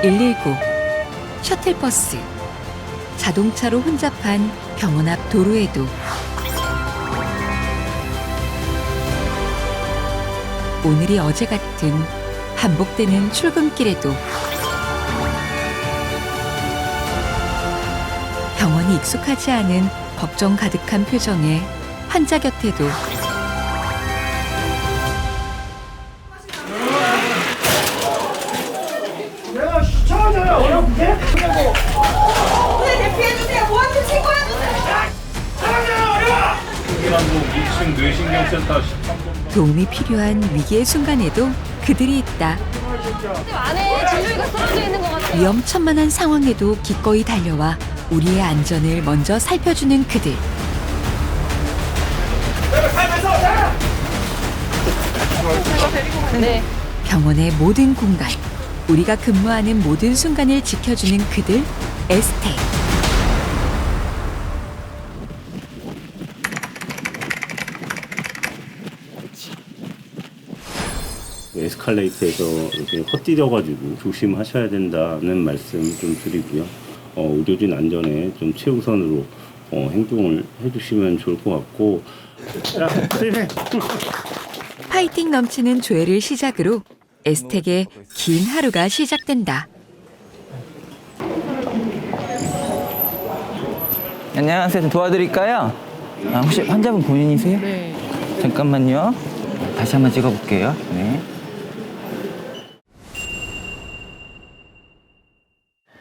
119, 셔틀버스, 자동차로 혼잡한 병원 앞 도로에도 오늘이 어제 같은 반복되는 출근길에도 병원이 익숙하지 않은 걱정 가득한 표정에 환자 곁에도 내가 시청자야 어렵게? 오늘 대피해주세요. 보안팀 신고해주세요. 한국 2층 뇌신경센터 13번 도움이 필요한 위기의 순간에도 그들이 있다. 집 안에 진료기가 쓰러져 있는 것 같아요. 위험천만한 상황에도 기꺼이 달려와 우리의 안전을 먼저 살펴주는 그들. 네. 병원의 모든 공간, 우리가 근무하는 모든 순간을 지켜주는 그들, 에스테. 에스컬레이터에서 이렇게 헛디뎌가지고 조심하셔야 된다는 말씀 좀 드리고요. 의료진 안전에 좀 최우선으로 행동을 해주시면 좋을 것 같고. 파이팅 넘치는 조회를 시작으로 에스텍의 긴 하루가 시작된다. 안녕하세요. 좀 도와드릴까요? 혹시 환자분 본인이세요? 네. 잠깐만요. 다시 한번 찍어볼게요. 네.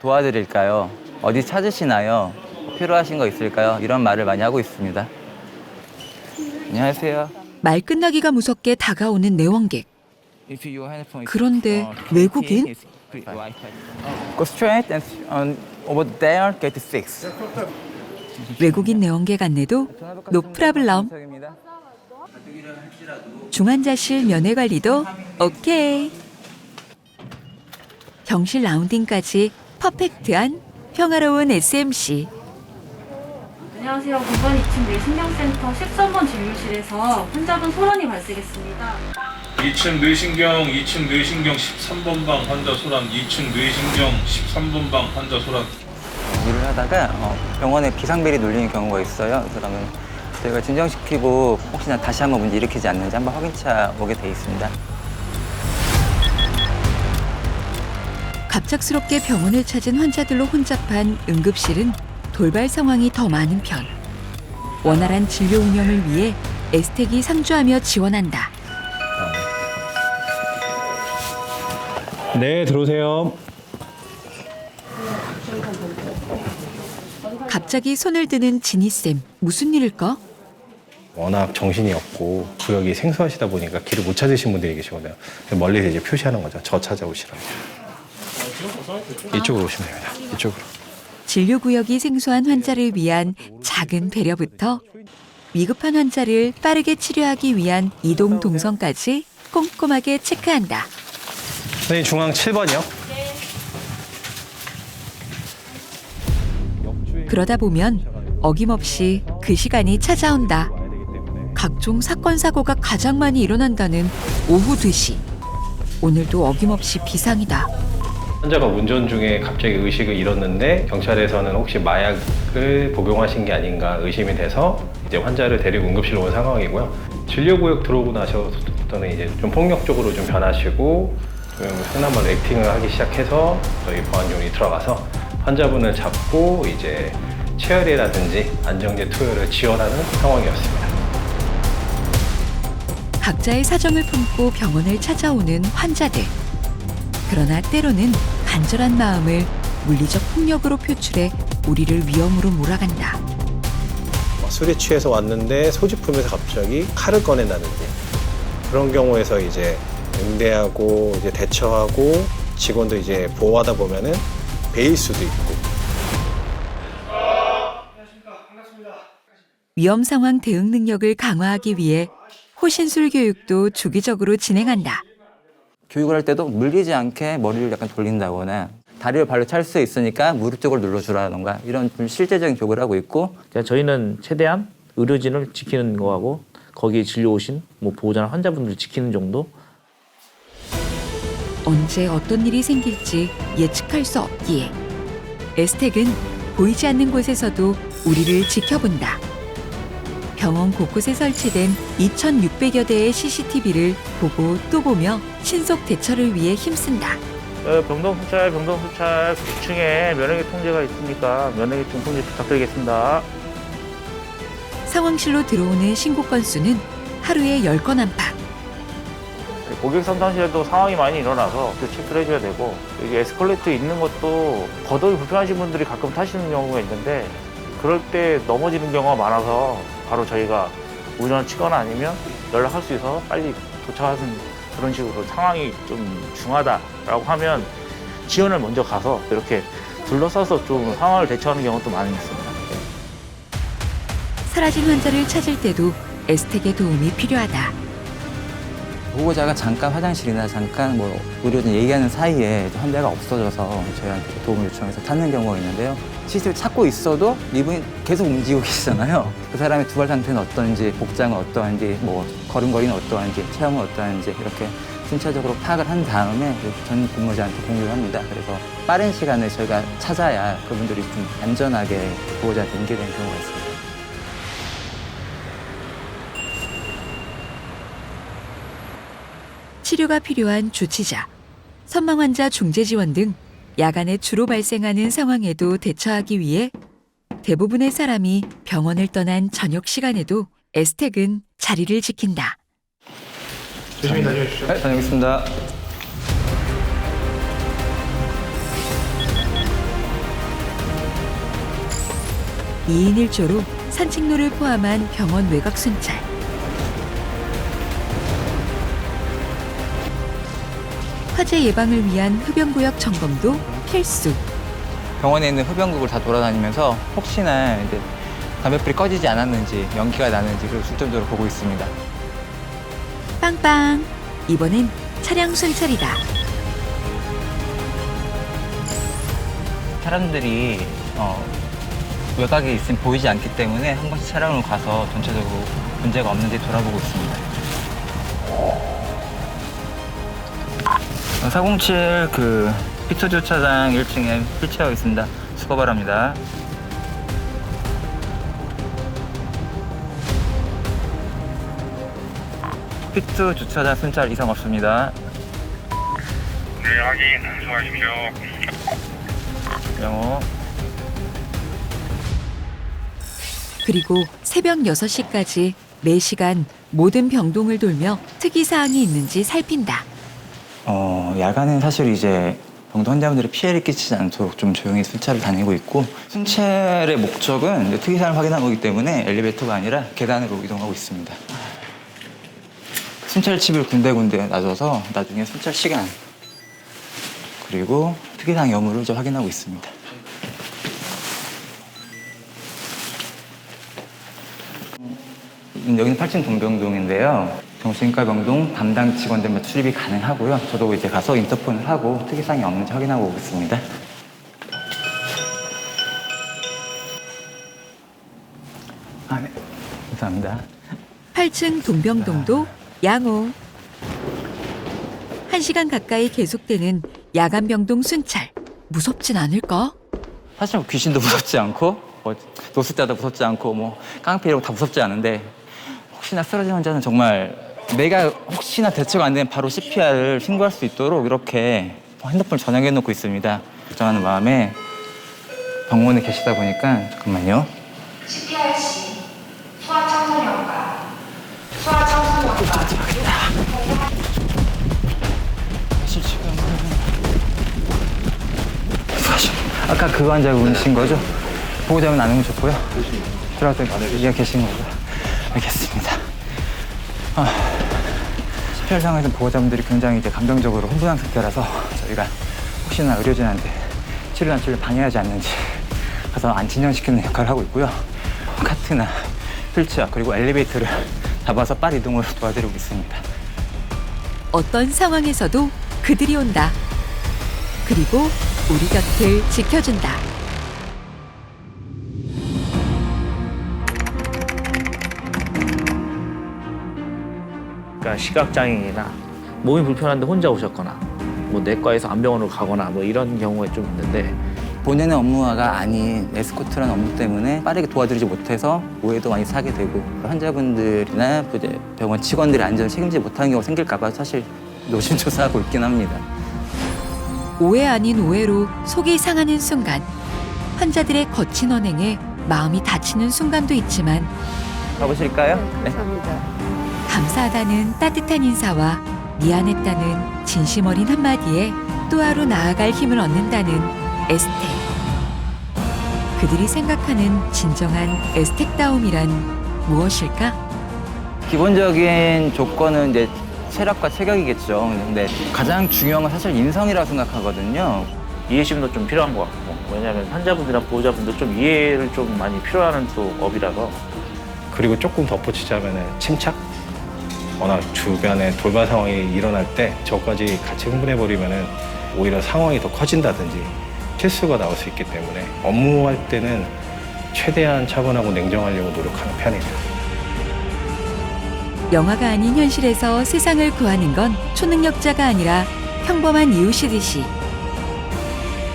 도와드릴까요? 어디 찾으시나요? 필요하신 거 있을까요? 이런 말을 많이 하고 있습니다. 안녕하세요. 말 끝나기가 무섭게 다가오는 내원객. 그런데 외국인? Go straight and over there get fixed. 외국인 내원객 안내도 노프라블럼. 중환자실 면회 관리도 오케이. 병실 라운딩까지 퍼펙트한 평화로운 SMC. 안녕하세요. 공간 2층 뇌신경센터 13번 진료실에서 환자분 소란이 발생했습니다. 2층 뇌신경 13번 방 환자 소란 2층 뇌신경 13번 방 환자 소란 일을 하다가 병원에 비상벨이 눌리는 경우가 있어요. 그러면 저희가 진정시키고 혹시나 다시 한번 문제 일으키지 않는지 한번 확인차 오게 돼 있습니다. 갑작스럽게 병원을 찾은 환자들로 혼잡한 응급실은 돌발 상황이 더 많은 편. 원활한 진료 운영을 위해 에스텍이 상주하며 지원한다. 네, 들어오세요. 갑자기 손을 드는 지니쌤, 무슨 일일까? 워낙 정신이 없고 구역이 생소하시다 보니까 길을 못 찾으신 분들이 계시거든요. 멀리서 이제 표시하는 거죠. 저 찾아오시라고. 이쪽으로 오시면 됩니다. 이쪽으로. 진료구역이 생소한 환자를 위한 작은 배려부터 위급한 환자를 빠르게 치료하기 위한 이동 동선까지 꼼꼼하게 체크한다. 선생님 중앙 7번이요. 그러다 보면 어김없이 그 시간이 찾아온다. 각종 사건 사고가 가장 많이 일어난다는 오후 2시. 오늘도 어김없이 비상이다. 환자가 운전 중에 갑자기 의식을 잃었는데 경찰에서는 혹시 마약을 복용하신 게 아닌가 의심이 돼서 이제 환자를 데리고 응급실로 온 상황이고요. 진료구역 들어오고 나서부터는 이제 좀 폭력적으로 좀 변하시고 좀 흔한 말로 액팅을 하기 시작해서 저희 보안요원이 들어가서 환자분을 잡고 이제 체열이라든지 안정제 투여를 지원하는 상황이었습니다. 각자의 사정을 품고 병원을 찾아오는 환자들. 그러나 때로는 간절한 마음을 물리적 폭력으로 표출해 우리를 위험으로 몰아간다. 술에 취해서 왔는데 소지품에서 갑자기 칼을 꺼낸다든지 그런 경우에서 이제 응대하고 이제 대처하고 직원도 이제 보호하다 보면은 베일 수도 있고. 위험 상황 대응 능력을 강화하기 위해 호신술 교육도 주기적으로 진행한다. 교육을 할 때도 물리지 않게 머리를 약간 돌린다거나 다리를 발로 찰 수 있으니까 무릎 쪽을 눌러주라던가 이런 좀 실제적인 교육을 하고 있고 저희는 최대한 의료진을 지키는 거하고 거기에 진료 오신 보호자나 환자분들을 지키는 정도. 언제 어떤 일이 생길지 예측할 수 없기에 에스텍은 보이지 않는 곳에서도 우리를 지켜본다. 병원 곳곳에 설치된 2,600여 대의 CCTV를 보고 또 보며 신속 대처를 위해 힘쓴다. 병동수찰 9층에 면회기 통제가 있으니까 면회기증 통제 부탁드리겠습니다. 상황실로 들어오는 신고 건수는 하루에 10건 안팎. 고객 상담실에도 상황이 많이 일어나서 또 체크를 해줘야 되고, 여기 에스컬레이터 있는 것도 거동이 불편하신 분들이 가끔 타시는 경우가 있는데, 그럴 때 넘어지는 경우가 많아서 바로 저희가 우전을 치거나 아니면 연락할 수 있어서 빨리 도착하는 그런 식으로 상황이 좀 중하다라고 하면 지원을 먼저 가서 이렇게 둘러싸서 좀 상황을 대처하는 경우도 많이 있습니다. 사라진 환자를 찾을 때도 에스텍의 도움이 필요하다. 보호자가 잠깐 화장실이나 잠깐 뭐 의료진 얘기하는 사이에 환자가 없어져서 저희한테 도움을 요청해서 찾는 경우가 있는데요. CCTV 찾고 있어도 이분이 계속 움직이고 계시잖아요. 그 사람의 두발 상태는 어떤지, 복장은 어떠한지, 뭐 걸음걸이는 어떠한지, 체형은 어떠한지 이렇게 순차적으로 파악을 한 다음에 전 근무자한테 공유를 합니다. 그래서 빠른 시간에 저희가 찾아야 그분들이 좀 안전하게 보호자한테 인계되는 경우가 있습니다. 치료가 필요한 주치자, 선망 환자 중재 지원 등 야간에 주로 발생하는 상황에도 대처하기 위해 대부분의 사람이 병원을 떠난 저녁 시간에도 에스텍은 자리를 지킨다. 조심히 다녀오십시오. 네, 다녀오겠습니다. 이 2인 1조로 산책로를 포함한 병원 외곽 순찰, 화재 예방을 위한 흡연구역 점검도 필수. 병원에 있는 흡연국을 다 돌아다니면서 혹시나 이제 담배불이 꺼지지 않았는지, 연기가 나는지 그걸 중점적으로 보고 있습니다. 빵빵! 이번엔 차량 순찰이다. 사람들이 외곽에 있으면 보이지 않기 때문에 한 번씩 차량으로 가서 전체적으로 문제가 없는지 돌아보고 있습니다. 407 피트 주차장 1층에 설치하고 있습니다. 수고 바랍니다. 피트 주차장 순찰 이상 없습니다. 네, 확인. 수고하십시오. 영호. 그리고 새벽 6시까지 매시간 모든 병동을 돌며 특이사항이 있는지 살핀다. 야간엔 사실 이제 병동 환자분들이 피해를 끼치지 않도록 좀 조용히 순찰을 다니고 있고, 순찰의 목적은 이제 특이사항을 확인하는 거기 때문에 엘리베이터가 아니라 계단으로 이동하고 있습니다. 순찰 칩을 군데군데 놔줘서 나중에 순찰 시간 그리고 특이사항 여부를 좀 확인하고 있습니다. 여기는 8층 동병동인데요. 정신과 병동 담당 직원들만 출입이 가능하고요. 저도 이제 가서 인터폰을 하고 특이사항이 없는지 확인하고 오겠습니다. 네. 감사합니다. 8층 동병동도 양호. 1시간 가까이 계속되는 야간 병동 순찰. 무섭진 않을까? 사실 뭐 귀신도 무섭지 않고 노숙자도 무섭지 않고 뭐 깡패 이런 거 다 무섭지 않은데, 혹시나 쓰러진 환자는 정말 내가 혹시나 대처가 안 되면 바로 CPR을 신고할 수 있도록 이렇게 핸드폰을 전용해 놓고 있습니다. 걱정하는 마음에 병원에 계시다 보니까. 잠깐만요. CPR 시 소아청소년과 소아청소년과 아까 그 환자분이신 거죠? 보호자분 안 오면 좋고요. 들어갈 때 여기가 계신 거고요. 알겠습니다. CPR 상황에서 보호자분들이 굉장히 이제 감정적으로 흥분한 상태라서 저희가 혹시나 의료진한테 치료 단추를 방해하지 않는지 가서 안 진정시키는 역할을 하고 있고요. 카트나 휠체어 그리고 엘리베이터를 잡아서 빠른 이동을 도와드리고 있습니다. 어떤 상황에서도 그들이 온다. 그리고 우리 곁을 지켜준다. 그러니까 시각장애인이나 몸이 불편한데 혼자 오셨거나 뭐 내과에서 안병원으로 가거나 뭐 이런 경우가 좀 있는데 본연의 업무가 아닌 에스코트라는 업무 때문에 빠르게 도와드리지 못해서 오해도 많이 사게 되고 환자분들이나 이제 병원 직원들의 안전을 책임지지 못하는 경우가 생길까 봐 사실 노심초사하고 있긴 합니다. 오해 아닌 오해로 속이 상하는 순간, 환자들의 거친 언행에 마음이 다치는 순간도 있지만 가보실까요? 네. 감사하다는 따뜻한 인사와 미안했다는 진심 어린 한마디에 또 하루 나아갈 힘을 얻는다는 에스텍. 그들이 생각하는 진정한 에스텍다움이란 무엇일까? 기본적인 조건은 이제 체력과 체격이겠죠. 근데 가장 중요한 건 사실 인성이라고 생각하거든요. 이해심도 좀 필요한 것 같고 왜냐하면 환자분들이나 보호자분들 좀 이해를 좀 많이 필요하는 또 업이라서 그리고 조금 덧붙이자면 침착? 워낙 주변에 돌발 상황이 일어날 때 저까지 같이 흥분해버리면 오히려 상황이 더 커진다든지 실수가 나올 수 있기 때문에 업무할 때는 최대한 차분하고 냉정하려고 노력하는 편입니다. 영화가 아닌 현실에서 세상을 구하는 건 초능력자가 아니라 평범한 이웃이듯이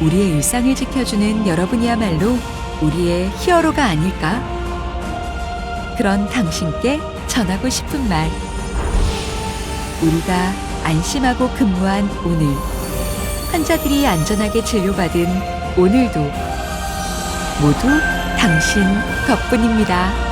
우리의 일상을 지켜주는 여러분이야말로 우리의 히어로가 아닐까? 그런 당신께 전하고 싶은 말. 우리가 안심하고 근무한 오늘, 환자들이 안전하게 진료받은 오늘도 모두 당신 덕분입니다.